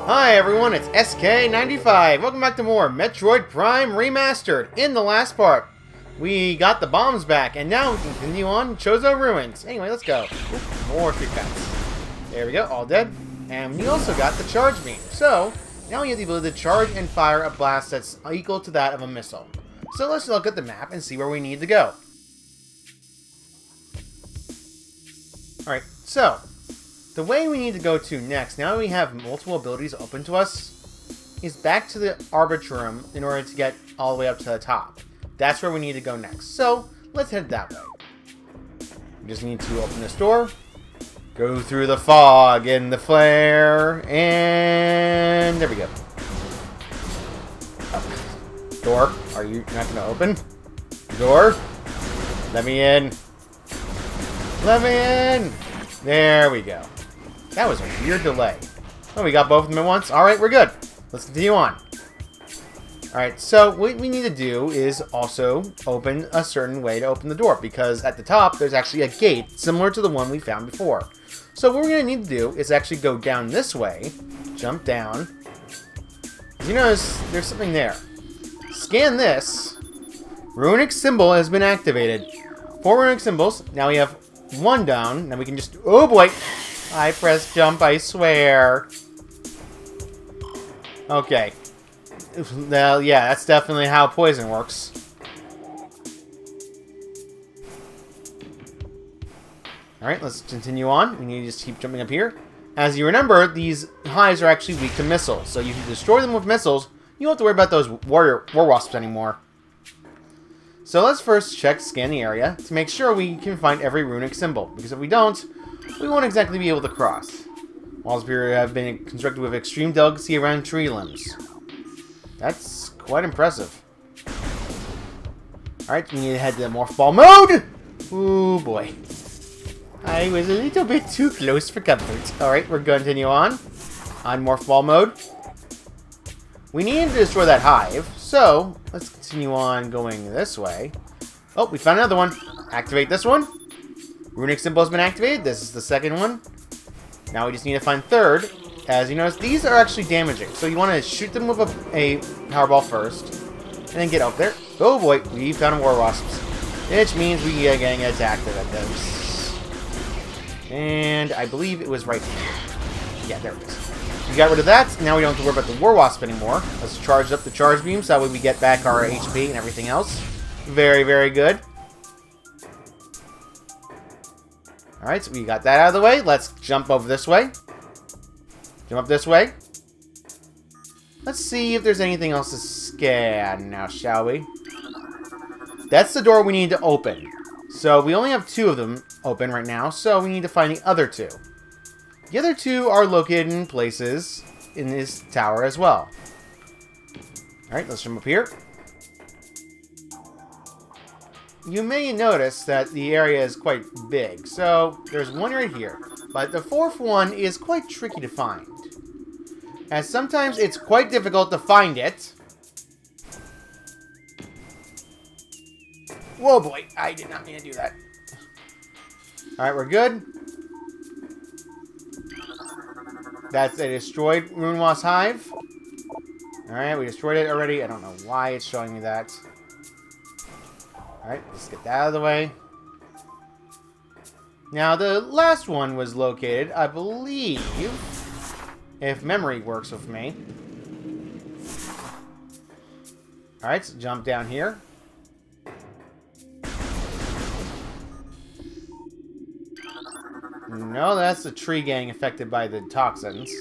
Hi everyone, it's SK95. Welcome back to more Metroid Prime Remastered. In the last part, we got the bombs back, and now we can continue on Chozo Ruins. Anyway, let's go. Oop, more free cuts. There we go, all dead. And we also got the charge beam. So, now we have the ability to charge and fire a blast that's equal to that of a missile. So let's look at the map and see where we need to go. Alright, so the way we need to go to next, now that we have multiple abilities open to us, is back to the Arbitrum in order to get all the way up to the top. That's where we need to go next. So, let's head that way. We just need to open this door, go through the fog and the flare, and there we go. Oh. Door, are you not going to open? Door? Let me in. Let me in! There we go. That was a weird delay. Oh, we got both of them at once? Alright, we're good. Let's continue on. Alright, so what we need to do is also open a certain way to open the door, because at the top, there's actually a gate similar to the one we found before. So what we're going to need to do is actually go down this way, jump down. As you notice, there's something there. Scan this. Runic symbol has been activated. 4 runic symbols. Now we have 1 down. Now we can just... Oh boy! I pressed jump, I swear. Okay. Well, yeah, that's definitely how poison works. Alright, let's continue on. We need to just keep jumping up here. As you remember, these hives are actually weak to missiles. So if you destroy them with missiles, you don't have to worry about those war wasps anymore. So let's first scan the area to make sure we can find every runic symbol. Because if we don't, we won't exactly be able to cross. Walls here have been constructed with extreme delicacy around tree limbs. That's quite impressive. Alright, we need to head to Morph Ball mode! Ooh boy. I was a little bit too close for comfort. Alright, we're going to continue on Morph Ball mode. We need to destroy that hive, so let's continue on going this way. Oh, we found another one. Activate this one. Runic symbol has been activated. This is the second one. Now we just need to find third. As you notice, these are actually damaging, so you want to shoot them with a power ball first, and then get up there. Oh boy, we found war wasps, which means we are getting attacked at this. And I believe it was right here. Yeah, there it is. We got rid of that. Now we don't have to worry about the war wasp anymore. Let's charge up the charge beam so that way we get back our HP and everything else. Very, very good. Alright, so we got that out of the way. Let's jump over this way. Jump up this way. Let's see if there's anything else to scan now, shall we? That's the door we need to open. So we only have 2 of them open right now, so we need to find the other 2. The other 2 are located in places in this tower as well. Alright, let's jump up here. You may notice that the area is quite big, so there's one right here. But the 4th one is quite tricky to find, as sometimes it's quite difficult to find it. Whoa boy, I did not mean to do that. Alright, we're good. That's a destroyed Rune Wasp hive. Alright, we destroyed it already. I don't know why it's showing me that. Alright, let's get that out of the way. Now, the last one was located, I believe, if memory works with me. Alright, so jump down here. No, that's the tree gang affected by the toxins.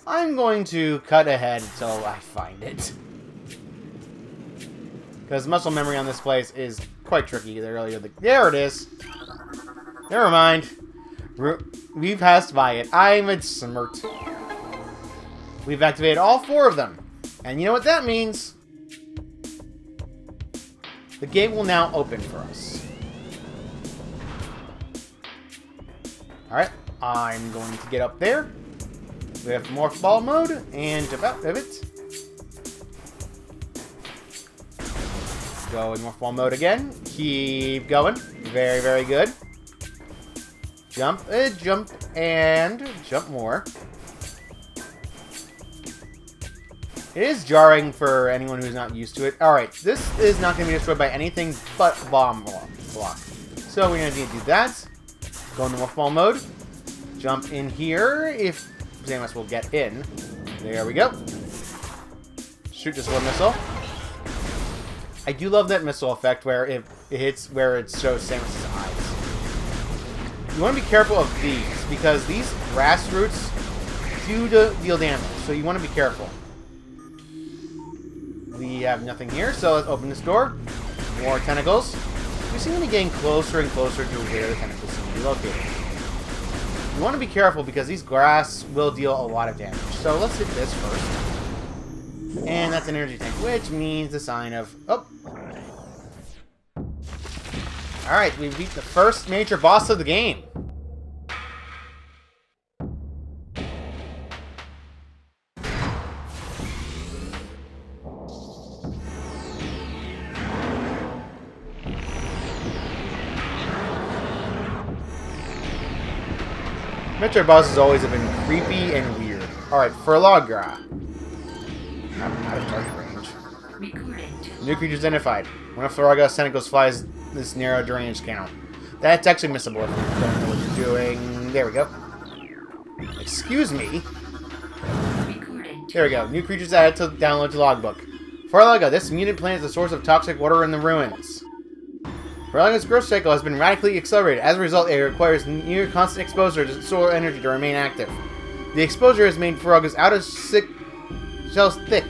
I'm going to cut ahead until I find it. Because muscle memory on this place is quite tricky. There it is. Never mind. We passed by it. I'm a smirked. We've activated all 4 of them. And you know what that means? The gate will now open for us. Alright, I'm going to get up there. We have Morph Ball mode and jump out of it. Go in Morph Ball mode again. Keep going. Very, very good. Jump, jump, and jump more. It is jarring for anyone who's not used to it. Alright, this is not going to be destroyed by anything but bomb block. So we're going to need to do that. Go into Wolfball mode. Jump in here if Samus will get in. There we go. Shoot just one missile. I do love that missile effect where it hits where it shows Samus' eyes. You want to be careful of these because these grass roots do deal damage, so you want to be careful. We have nothing here, so let's open this door. More tentacles. We seem to be getting closer and closer to where the tentacles seem to be located. You want to be careful because these grass will deal a lot of damage. So let's hit this first. And that's an energy tank, which means the sign of... Oh! Alright, we beat the first major boss of the game. Metroid bosses always have been creepy and weird. Alright, Flaahgra. I'm out of target range. New creatures identified. One of Flaahgra's tentacles flies this narrow drainage channel. That's actually missable if you don't know what you're doing. There we go. Excuse me. There we go. New creatures added to download to logbook. Flaahgra, this mutant plant is the source of toxic water in the ruins. Flaahgra's growth cycle has been radically accelerated. As a result, it requires near constant exposure to solar energy to remain active. The exposure has made Flaahgra's outer cells thick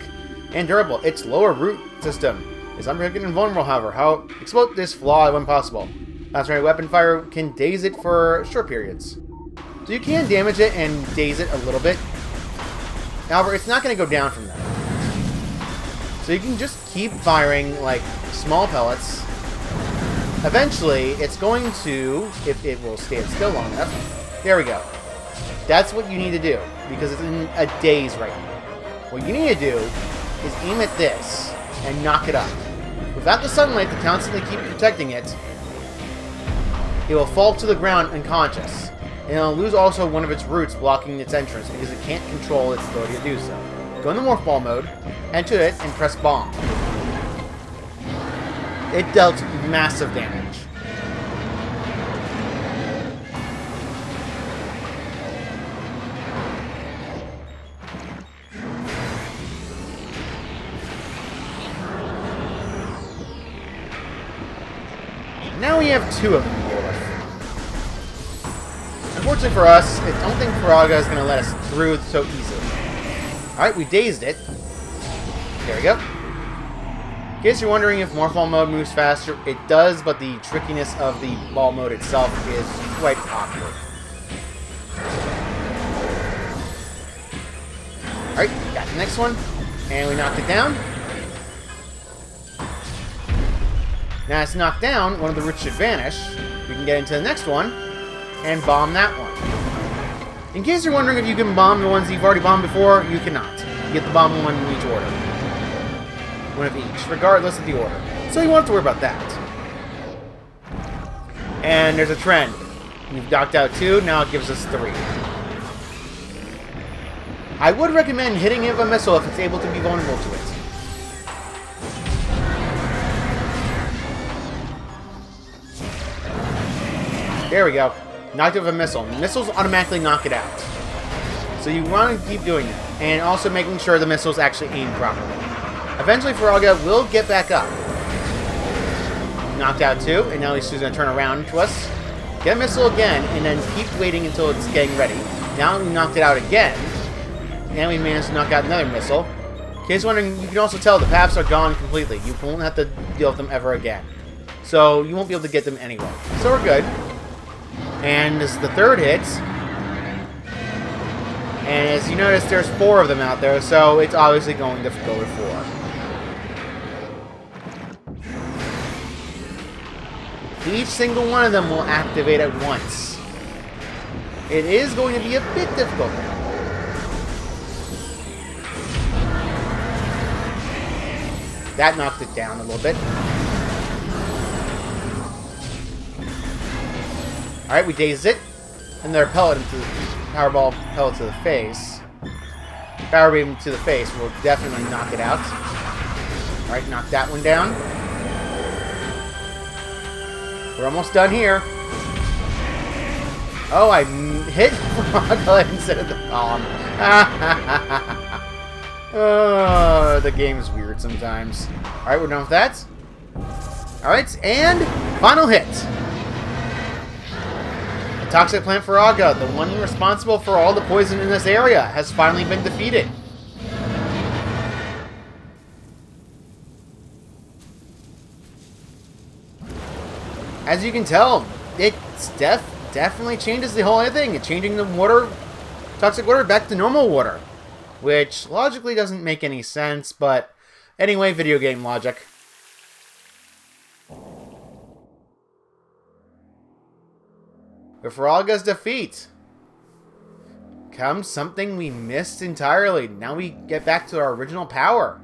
and durable. Its lower root system is unbroken and vulnerable, however. How exploit this flaw when possible. Concentrated weapon fire can daze it for short periods. So you can damage it and daze it a little bit. However, it's not going to go down from that. So you can just keep firing like small pellets. Eventually, it's going to, if it will stand still long enough, there we go. That's what you need to do, because it's in a daze right now. What you need to do is aim at this and knock it up. Without the sunlight to constantly keep protecting it, it will fall to the ground unconscious. And it'll lose also one of its roots blocking its entrance because it can't control its ability to do so. Go into Morph Ball mode, enter it, and press bomb. It dealt massive damage. Now we have two of them to deal with. Unfortunately for us, I don't think Flaahgra is going to let us through so easily. Alright, we dazed it. There we go. In case you're wondering if Morph mode moves faster, it does, but the trickiness of the ball mode itself is quite awkward. Alright, got the next one, and we knocked it down. Now it's knocked down, one of the roots should vanish. We can get into the next one, and bomb that one. In case you're wondering if you can bomb the ones you've already bombed before, you cannot. You get the bomb one in each order. One of each, regardless of the order. So you won't have to worry about that. And there's a trend. We've knocked out 2, now it gives us 3. I would recommend hitting it with a missile if it's able to be vulnerable to it. There we go. Knocked it with a missile. Missiles automatically knock it out. So you want to keep doing that. And also making sure the missiles actually aim properly. Eventually, Flaahgra will get back up. Knocked out 2, and now he's going to turn around to us. Get a missile again, and then keep waiting until it's getting ready. Now we knocked it out again. And we managed to knock out another missile. In case you're wondering, you can also tell the paths are gone completely. You won't have to deal with them ever again. So you won't be able to get them anyway. So we're good. And this is the third hit. And as you notice, there's 4 of them out there, so it's obviously going to go to 4. Each single one of them will activate at once. It is going to be a bit difficult now. That knocked it down a little bit. Alright, we dazed it. Another pellet into the Powerball pellet to the face. Power beam to the face will definitely knock it out. Alright, knock that one down. We're almost done here. Oh, I hit Flaahgra instead of the bomb. Oh, the game is weird sometimes. Alright, we're done with that. Alright, and final hit. The toxic plant Flaahgra, the one responsible for all the poison in this area, has finally been defeated. As you can tell, it's definitely changes the whole thing. It's changing the water, toxic water, back to normal water. Which logically doesn't make any sense, but anyway, video game logic. With Flaahgra's defeat comes something we missed entirely. Now we get back to our original power.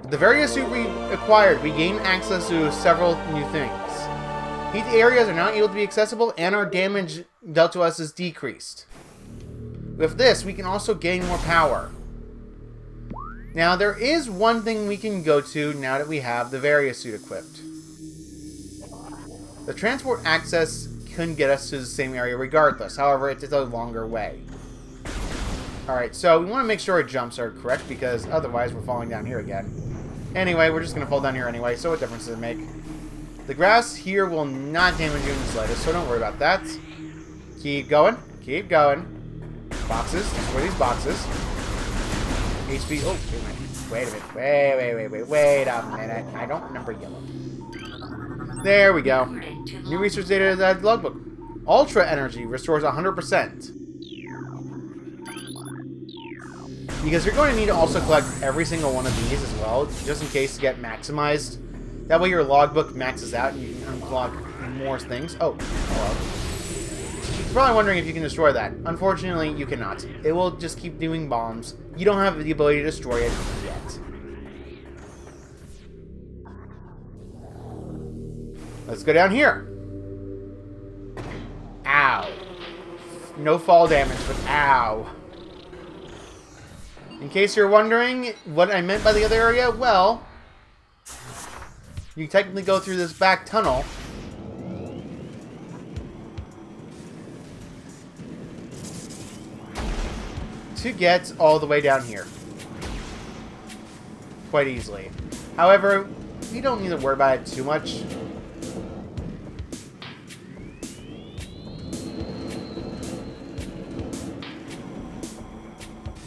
With the various suit we acquired, we gain access to several new things. Heat areas are now able to be accessible, and our damage dealt to us is decreased. With this, we can also gain more power. Now, there is one thing we can go to now that we have the various suit equipped. The transport access can get us to the same area regardless. However, it's a longer way. Alright, so we want to make sure our jumps are correct, because otherwise we're falling down here again. Anyway, we're just going to fall down here anyway, so what difference does it make? The grass here will not damage you in the slightest, so don't worry about that. Keep going. Keep going. Boxes. Destroy these boxes. HP. Oh, wait a minute. Wait a minute. I don't remember yellow. There we go. New research data is added logbook. Ultra energy restores 100%. Because you're going to need to also collect every single one of these as well, just in case to get maximized. That way your logbook maxes out and you can unlock more things. Oh, hello. You're probably wondering if you can destroy that. Unfortunately, you cannot. It will just keep doing bombs. You don't have the ability to destroy it yet. Let's go down here. Ow. No fall damage, but ow. In case you're wondering what I meant by the other area, well, you technically go through this back tunnel. To get all the way down here. Quite easily. However, you don't need to worry about it too much.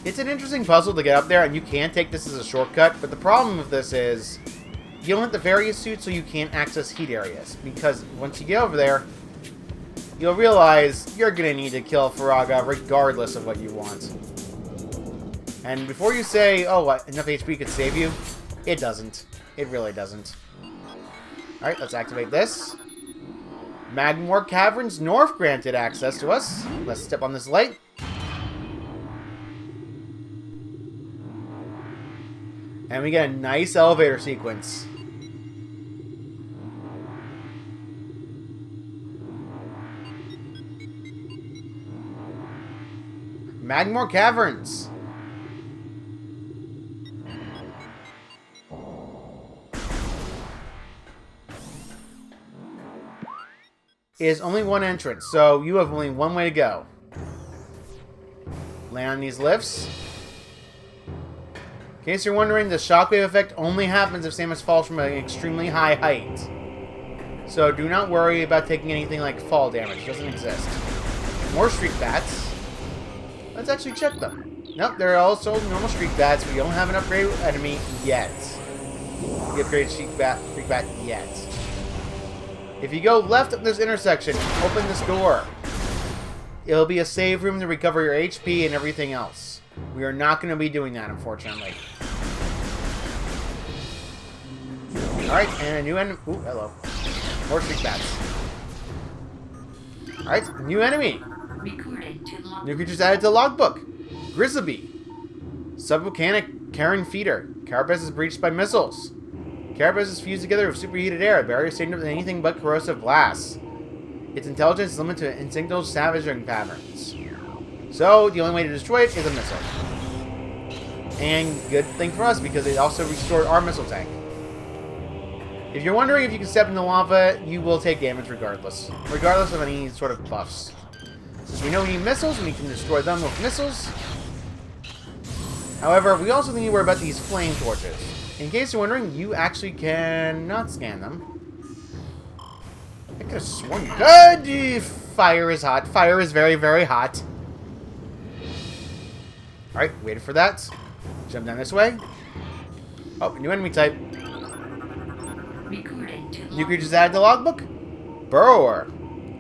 It's an interesting puzzle to get up there, and you can take this as a shortcut, but the problem with this is you don't have the various suits, so you can't access heat areas. Because once you get over there, you'll realize you're going to need to kill Flaahgra regardless of what you want. And before you say, oh, enough HP could save you, it doesn't. It really doesn't. Alright, let's activate this. Magmore Caverns North granted access to us. Let's step on this light. And we get a nice elevator sequence. Magmore Caverns. Is only one entrance, so you have only one way to go. Land on these lifts. In case you're wondering, the shockwave effect only happens if Samus falls from an extremely high height. So do not worry about taking anything like fall damage. It doesn't exist. More streak bats. Let's actually check them. Nope, they're also normal streak bats. We don't have an upgrade enemy yet. get upgraded Freak Bat yet. If you go left of this intersection, open this door. It'll be a save room to recover your HP and everything else. We are not going to be doing that, unfortunately. Alright, and a new enemy. Ooh, hello. More Freak Bats. Alright, new enemy. New creatures added to logbook. Grizzly. Subvolcanic Karen Feeder. Carapace is breached by missiles. Carapace is fused together with superheated air. Barrier stained with anything but corrosive glass. Its intelligence is limited to instinctual scavenging patterns. So, the only way to destroy it is a missile. And good thing for us, because it also restored our missile tank. If you're wondering if you can step into lava, you will take damage regardless. Regardless of any sort of buffs. Since we know we need missiles, and we can destroy them with missiles. However, we also need to worry about these flame torches. In case you're wondering, you actually cannot scan them. I could have sworn. Good! Fire is hot. Fire is very, very hot. Alright, waited for that. Jump down this way. Oh, new enemy type. New creatures added to logbook? Burrower.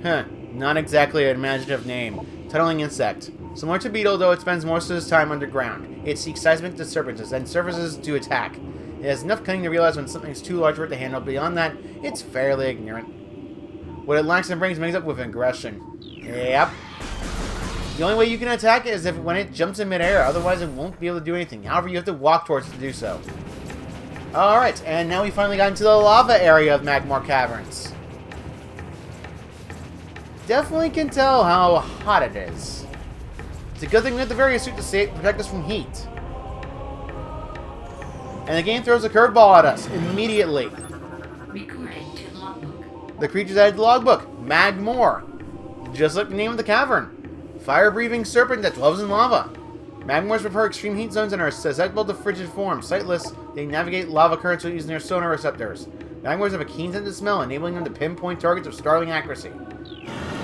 Huh, not exactly an imaginative name. Tunneling insect. Similar to beetle, though it spends most of its time underground. It seeks seismic disturbances and surfaces to attack. It has enough cunning to realize when something's too large for it to handle. Beyond that, it's fairly ignorant. What it lacks in brains makes up with aggression. Yep. The only way you can attack it is if when it jumps in midair. Otherwise, it won't be able to do anything. However, you have to walk towards it to do so. Alright, and now we finally got into the lava area of Magmar Caverns. Definitely can tell how hot it is. It's a good thing we have the various suit to protect us from heat. And the game throws a curveball at us immediately. The creatures added to the logbook. Magmor. Just like the name of the cavern. Fire-breathing serpent that dwells in lava. Magmors prefer extreme heat zones and are susceptible to frigid forms. Sightless, they navigate lava currents using their sonar receptors. Magmors have a keen sense of smell, enabling them to pinpoint targets with startling accuracy.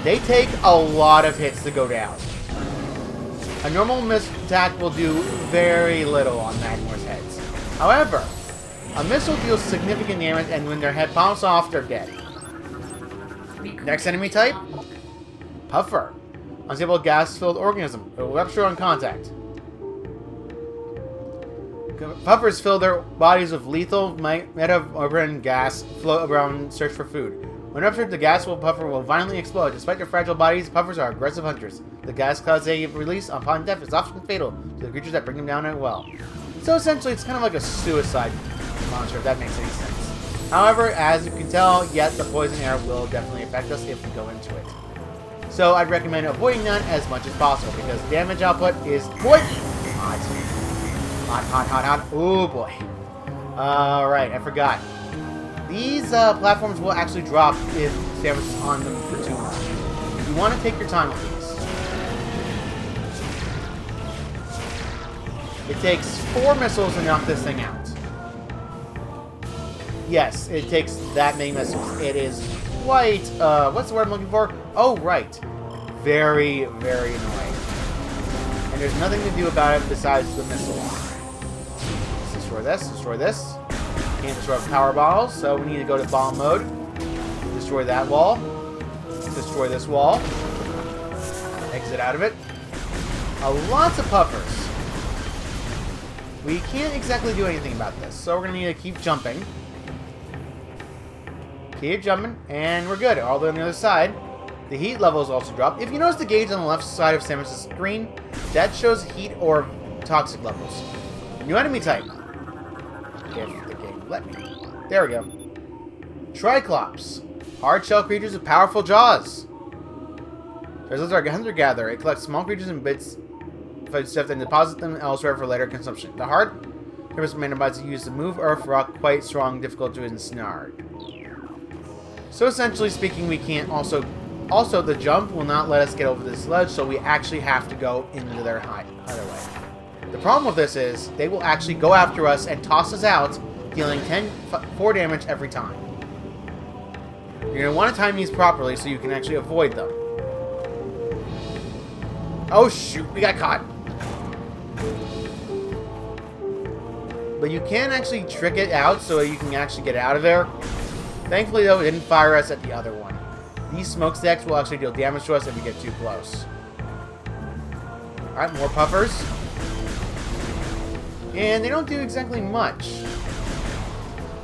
They take a lot of hits to go down. A normal missile attack will do very little on Magmor's heads. However, a missile deals significant damage, and when their head pops off, they're dead. Next enemy type? Puffer. Unstable gas-filled organism. It will rupture on contact. Puffers fill their bodies with lethal metaboran gas, float around and search for food. When ruptured, the gas-filled puffer will violently explode. Despite their fragile bodies, puffers are aggressive hunters. The gas clouds they release upon death is often fatal to the creatures that bring them down as well. So essentially, it's kind of like a suicide monster, if that makes any sense. However, as you can tell, yet the poison air will definitely affect us if we go into it. So I'd recommend avoiding that as much as possible, because damage output is hot. Hot. Oh boy. Alright, I forgot. These platforms will actually drop if damage is on them for too long. You want to take your time with these. It takes 4 missiles to knock this thing out. Yes, it takes that many missiles. It is quite, what's the word I'm looking for? Oh, right. Very, very annoying. And there's nothing to do about it besides the missiles. Let's destroy this, destroy this. Can't destroy power bottles, so we need to go to bomb mode. Destroy that wall. Destroy this wall. Exit out of it. Lots of puffers. We can't exactly do anything about this, so we're going to need to keep jumping. Keep jumping, and we're good. All the way on the other side. The heat levels also drop. If you notice the gauge on the left side of Samus's screen, that shows heat or toxic levels. New enemy type. If the game let me. There we go. Triclops. Hard shell creatures with powerful jaws. There's a hunter-gatherer. It collects small creatures and bits of stuff and deposits them elsewhere for later consumption. The heart purpose mandates to use to move earth rock quite strong, difficult to ensnare. So essentially speaking, we can't also the jump will not let us get over this ledge, so we actually have to go into their hideaway. The problem with this is they will actually go after us and toss us out, dealing 4 damage every time. You're going to want to time these properly so you can actually avoid them. Oh shoot, we got caught. But you can actually trick it out so you can actually get out of there. Thankfully, though, it didn't fire us at the other one. These smokestacks will actually deal damage to us if we get too close. Alright, more puffers. And they don't do exactly much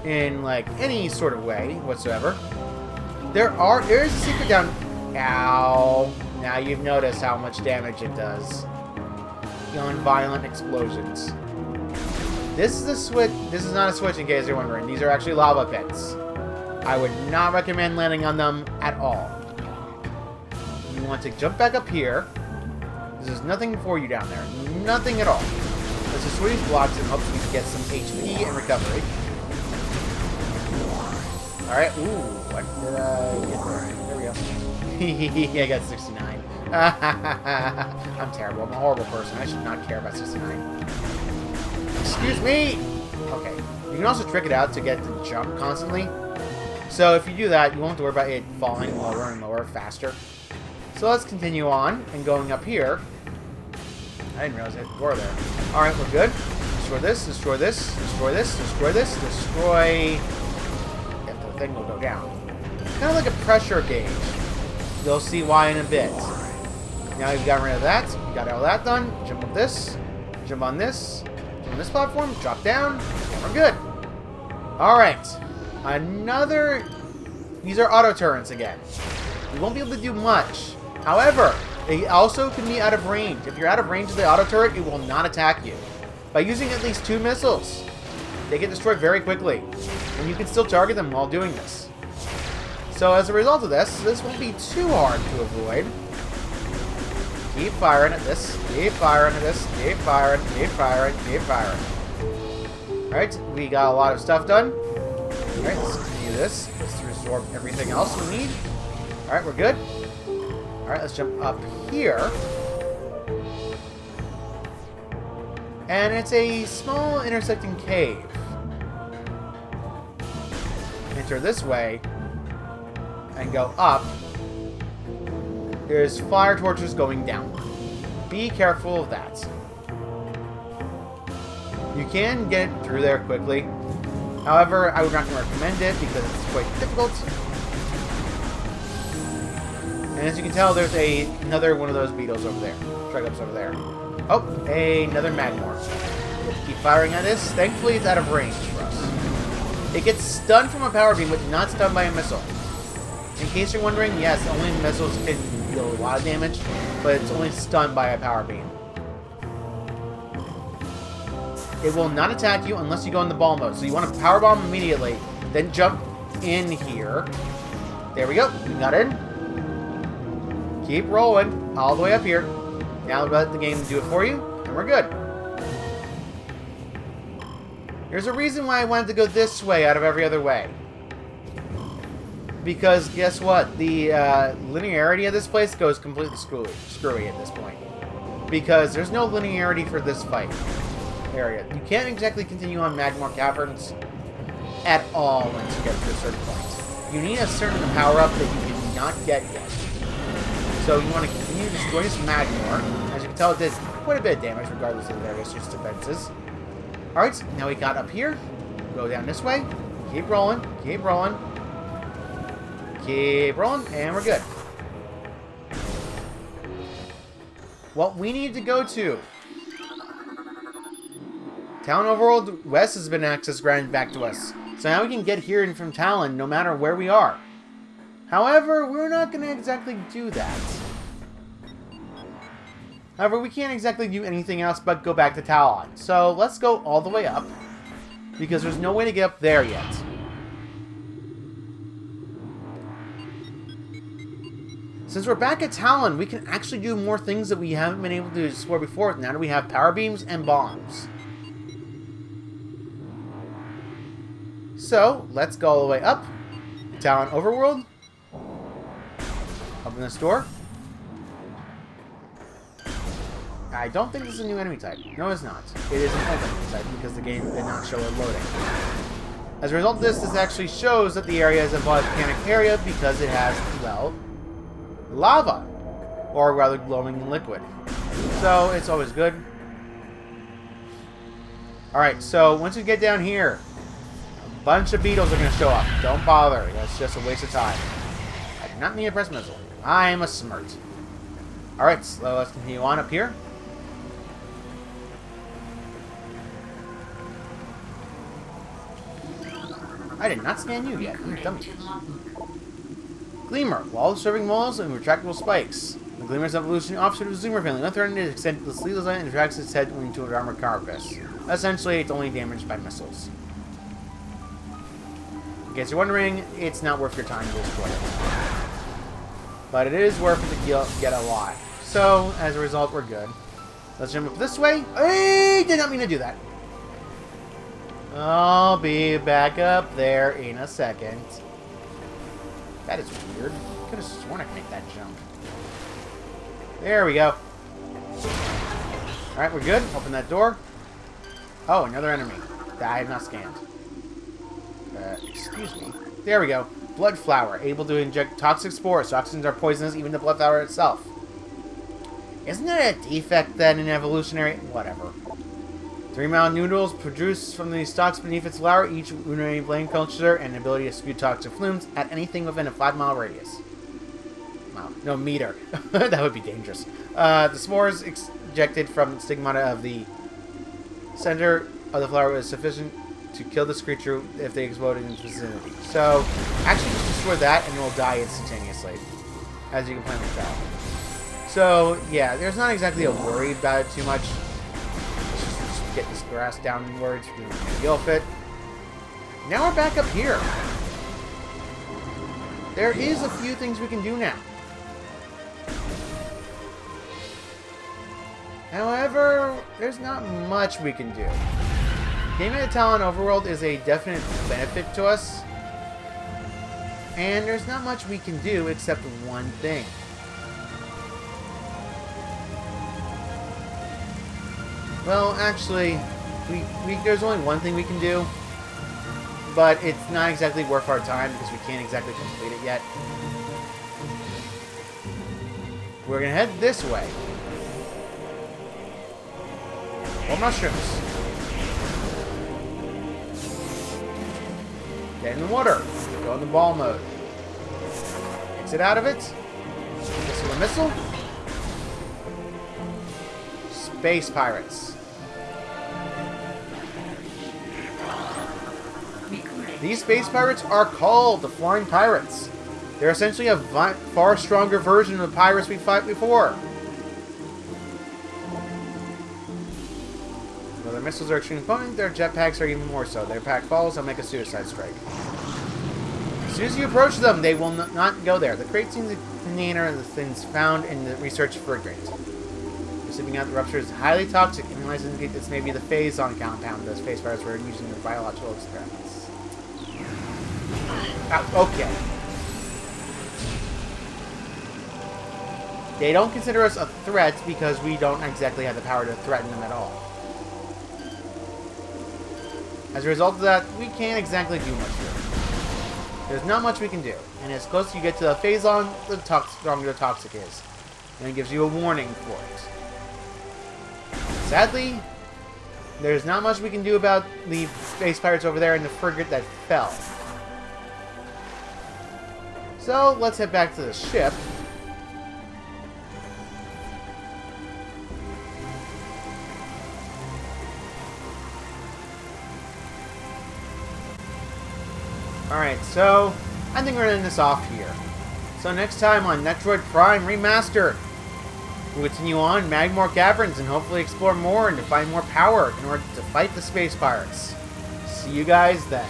in, like, any sort of way whatsoever. There is a secret down... Ow. Now you've noticed how much damage it does. Non-violent explosions. This is a switch. This is not a switch, in case you're wondering. These are actually lava pits. I would not recommend landing on them at all. You want to jump back up here. There's nothing for you down there. Nothing at all. Let's just switch blocks and hope we can get some HP and recovery. Alright, ooh, what did I get there? There we go. I got 69. I'm terrible. I'm a horrible person. I should not care about 69. Excuse me! Okay. You can also trick it out to get to jump constantly. So if you do that, you won't have to worry about it falling lower and lower faster. So let's continue on and going up here. I didn't realize I had a door there. Alright, we're good. Destroy this, destroy this, destroy this, destroy this, destroy... The thing will go down. Kind of like a pressure gauge. You'll see why in a bit. Now you've gotten rid of that. You got all that done. Jump on this. Jump on this. Jump on this platform. Drop down. And we're good. Alright. Another... These are auto turrets again. You won't be able to do much. However, they also can be out of range. If you're out of range of the auto turret, it will not attack you. By using at least 2 missiles, they get destroyed very quickly. And you can still target them while doing this. So as a result of this won't be too hard to avoid. Keep firing at this. Keep firing at this. Keep firing. Keep firing. Keep firing. Alright, we got a lot of stuff done. Alright, let's continue this. Let's restore everything else we need. Alright, we're good. Alright, let's jump up here. And it's a small intersecting cave. Enter this way. And go up. There's fire torches going down. Be careful of that. You can get through there quickly. However, I would not recommend it because it's quite difficult. And as you can tell, there's another one of those beetles over there. Trigops over there. Oh, another Magmor. Keep firing at this. Thankfully, it's out of range for us. It gets stunned from a power beam, but not stunned by a missile. In case you're wondering, yes, only missiles can deal a lot of damage, but it's only stunned by a power beam. It will not attack you unless you go in the ball mode. So you want to power bomb immediately, then jump in here. There we go. We got in. Keep rolling all the way up here. Now let the game do it for you, and we're good. There's a reason why I wanted to go this way out of every other way. Because guess what? The linearity of this place goes completely screwy at this point. Because there's no linearity for this fight area. You can't exactly continue on Magmor Caverns at all once you get to a certain point. You need a certain power-up that you cannot get yet. So you want to continue to destroy this Magmor. As you can tell, it did quite a bit of damage regardless of the various defenses. Alright, now we got up here. Go down this way. Keep rolling. Keep rolling. Keep rolling, and we're good. What we need to go to. Town Overworld West has been access granted back to us. So now we can get here and from Talon no matter where we are. However, we're not going to exactly do that. However, we can't exactly do anything else but go back to Talon. So let's go all the way up. Because there's no way to get up there yet. Since we're back at Talon, we can actually do more things that we haven't been able to explore before. Now that we have power beams and bombs. So, let's go all the way up. Talon Overworld. Open this door. I don't think this is a new enemy type. No, it's not. It is an old enemy type because the game did not show it loading. As a result of this actually shows that the area is a volcanic area because it has, well, lava. Or rather glowing liquid. So, it's always good. Alright, so once we get down here, a bunch of beetles are going to show up. Don't bother. That's just a waste of time. I do not need a press missile. I am a smart. Alright, so let's continue on up here. I did not scan you yet. You dummy. Gleamer. Wall-serving walls and retractable spikes. The Gleamer's evolution officer of the Zoomer family. Not threatening to extend the sleeveless line and retracts its head into an armored carapace. Essentially, it's only damaged by missiles. In case you're wondering, it's not worth your time to destroy it. But it is worth it to get a lot. So, as a result, we're good. Let's jump up this way. I did not mean to do that. I'll be back up there in a second. That is weird. I could have sworn I could make that jump. There we go. Alright, we're good. Open that door. Oh, another enemy that I have not scanned. Excuse me. There we go. Blood flower. Able to inject toxic spores. Toxins are poisonous, even the blood flower itself. Isn't that a defect then in evolutionary? Whatever. 3-mile noodles produced from the stalks beneath its flower. Each urinary flame culture and ability to spew toxic flumes at anything within a 5-mile radius. Wow, no meter. That would be dangerous. The spores ejected from the stigmata of the center of the flower is sufficient to kill this creature if they explode in its vicinity. So, actually just destroy that and it will die instantaneously, as you can plainly tell. So, yeah, there's not exactly a worry about it too much. Let's just get this grass downwards for the deal fit. Now we're back up here. There is a few things we can do now. However, there's not much we can do. Game of the Talon Overworld is a definite benefit to us. And there's not much we can do except one thing. Well, actually, there's only one thing we can do. But it's not exactly worth our time because we can't exactly complete it yet. We're going to head this way. More mushrooms. Get in the water. Go in the ball mode. Exit out of it. This is a missile. Space pirates. These space pirates are called the Flying Pirates. They're essentially a far stronger version of the pirates we fought before. Though their missiles are extremely potent, their jetpacks are even more so. Their pack falls, they'll make a suicide strike. As soon as you approach them, they will not go there. The crate seems to contain the things found in the research frigate. Receiving out the rupture is highly toxic, and analysis indicate this may be the phazon compound the space pirates were using in their biological experiments. Okay. They don't consider us a threat because we don't exactly have the power to threaten them at all. As a result of that, we can't exactly do much here. There's not much we can do, and as close as you get to the phazon, the stronger the toxic is. And it gives you a warning for it. Sadly, there's not much we can do about the space pirates over there in the frigate that fell. So, let's head back to the ship. Alright, so I think we're going to end this off here. So next time on Metroid Prime Remastered, we'll continue on Magmore Caverns and hopefully explore more and to find more power in order to fight the space pirates. See you guys then.